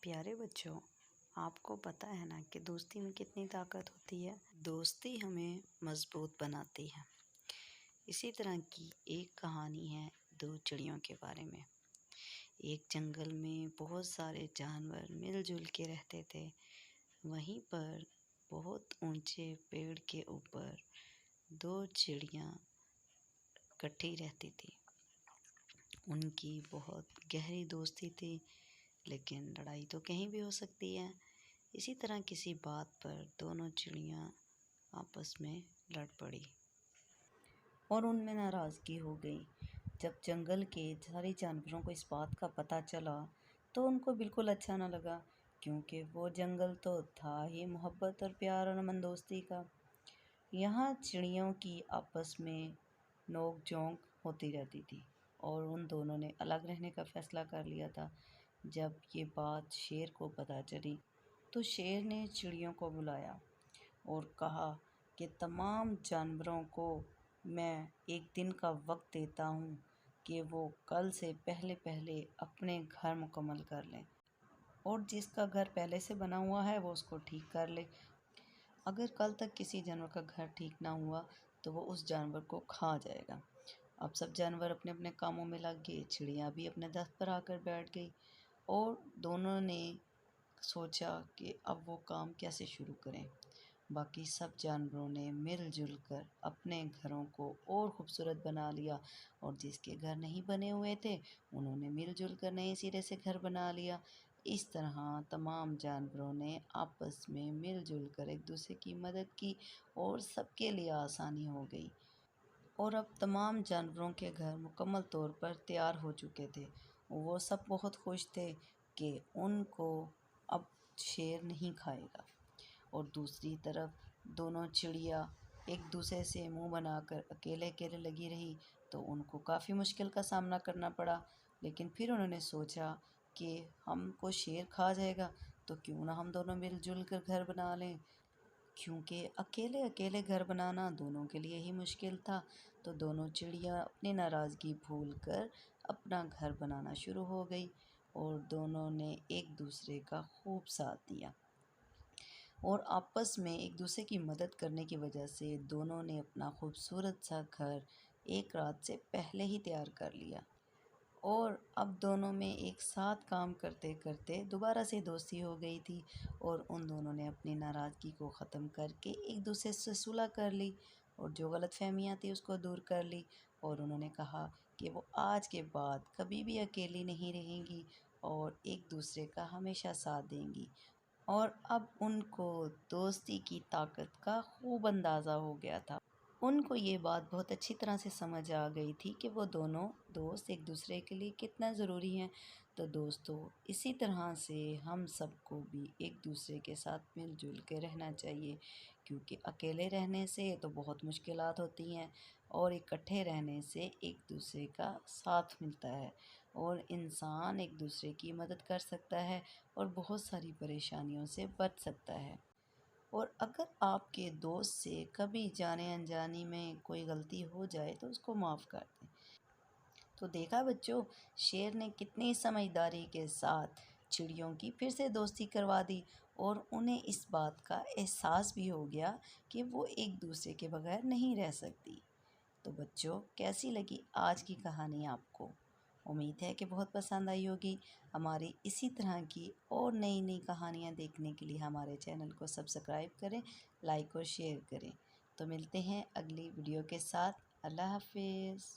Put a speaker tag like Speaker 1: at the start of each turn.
Speaker 1: پیارے بچوں، آپ کو پتہ ہے نا کہ دوستی میں کتنی طاقت ہوتی ہے۔ دوستی ہمیں مضبوط بناتی ہے۔ اسی طرح کی ایک کہانی ہے دو چڑیوں کے بارے میں۔ ایک جنگل میں بہت سارے جانور مل جل کے رہتے تھے۔ وہیں پر بہت اونچے پیڑ کے اوپر دو چڑیاں اکٹھی رہتی تھی۔ ان کی بہت گہری دوستی تھی، لیکن لڑائی تو کہیں بھی ہو سکتی ہے۔ اسی طرح کسی بات پر دونوں چڑیاں آپس میں لڑ پڑی اور ان میں ناراضگی ہو گئی۔ جب جنگل کے سارے جانوروں کو اس بات کا پتہ چلا تو ان کو بالکل اچھا نہ لگا، کیونکہ وہ جنگل تو تھا ہی محبت اور پیار اور امن دوستی کا۔ یہاں چڑیوں کی آپس میں نوک جھونک ہوتی رہتی تھی اور ان دونوں نے الگ رہنے کا فیصلہ کر لیا تھا۔ جب یہ بات شیر کو پتہ چلی تو شیر نے چڑیوں کو بلایا اور کہا کہ تمام جانوروں کو میں ایک دن کا وقت دیتا ہوں کہ وہ کل سے پہلے اپنے گھر مکمل کر لیں، اور جس کا گھر پہلے سے بنا ہوا ہے وہ اس کو ٹھیک کر لے۔ اگر کل تک کسی جانور کا گھر ٹھیک نہ ہوا تو وہ اس جانور کو کھا جائے گا۔ اب سب جانور اپنے اپنے کاموں میں لگ گئے۔ چڑیاں بھی اپنے درخت پر آ کر بیٹھ گئی اور دونوں نے سوچا کہ اب وہ کام کیسے شروع کریں۔ باقی سب جانوروں نے مل جل کر اپنے گھروں کو اور خوبصورت بنا لیا، اور جس کے گھر نہیں بنے ہوئے تھے انہوں نے مل جل کر نئے سرے سے گھر بنا لیا۔ اس طرح تمام جانوروں نے آپس میں مل جل کر ایک دوسرے کی مدد کی اور سب کے لیے آسانی ہو گئی، اور اب تمام جانوروں کے گھر مکمل طور پر تیار ہو چکے تھے۔ وہ سب بہت خوش تھے کہ ان کو اب شیر نہیں کھائے گا۔ اور دوسری طرف دونوں چڑیا ایک دوسرے سے منہ بنا کر اکیلے اکیلے لگی رہی تو ان کو کافی مشکل کا سامنا کرنا پڑا۔ لیکن پھر انہوں نے سوچا کہ ہم کو شیر کھا جائے گا تو کیوں نہ ہم دونوں مل جل کر گھر بنا لیں، کیونکہ اکیلے اکیلے گھر بنانا دونوں کے لیے ہی مشکل تھا۔ تو دونوں چڑیاں اپنی ناراضگی بھول کر اپنا گھر بنانا شروع ہو گئی اور دونوں نے ایک دوسرے کا خوب ساتھ دیا، اور آپس میں ایک دوسرے کی مدد کرنے کی وجہ سے دونوں نے اپنا خوبصورت سا گھر ایک رات سے پہلے ہی تیار کر لیا، اور اب دونوں میں ایک ساتھ کام کرتے کرتے دوبارہ سے دوستی ہو گئی تھی، اور ان دونوں نے اپنی ناراضگی کو ختم کر کے ایک دوسرے سے صلح کر لی اور جو غلط فہمیاں تھیں اس کو دور کر لی، اور انہوں نے کہا کہ وہ آج کے بعد کبھی بھی اکیلی نہیں رہیں گی اور ایک دوسرے کا ہمیشہ ساتھ دیں گی۔ اور اب ان کو دوستی کی طاقت کا خوب اندازہ ہو گیا تھا۔ ان کو یہ بات بہت اچھی طرح سے سمجھ آ گئی تھی کہ وہ دونوں دوست ایک دوسرے کے لیے کتنا ضروری ہیں۔ تو دوستو، اسی طرح سے ہم سب کو بھی ایک دوسرے کے ساتھ مل جل کے رہنا چاہیے، کیونکہ اکیلے رہنے سے تو بہت مشکلات ہوتی ہیں، اور اکٹھے رہنے سے ایک دوسرے کا ساتھ ملتا ہے اور انسان ایک دوسرے کی مدد کر سکتا ہے اور بہت ساری پریشانیوں سے بچ سکتا ہے۔ اور اگر آپ کے دوست سے کبھی جانے انجانی میں کوئی غلطی ہو جائے تو اس کو معاف کر دیں۔ تو دیکھا بچوں، شیر نے کتنی سمجھداری کے ساتھ چڑیوں کی پھر سے دوستی کروا دی، اور انہیں اس بات کا احساس بھی ہو گیا کہ وہ ایک دوسرے کے بغیر نہیں رہ سکتی۔ تو بچوں، کیسی لگی آج کی کہانی آپ کو؟ امید ہے کہ بہت پسند آئی ہوگی۔ ہماری اسی طرح کی اور نئی نئی کہانیاں دیکھنے کے لیے ہمارے چینل کو سبسکرائب کریں، لائک اور شیئر کریں۔ تو ملتے ہیں اگلی ویڈیو کے ساتھ۔ اللہ حافظ۔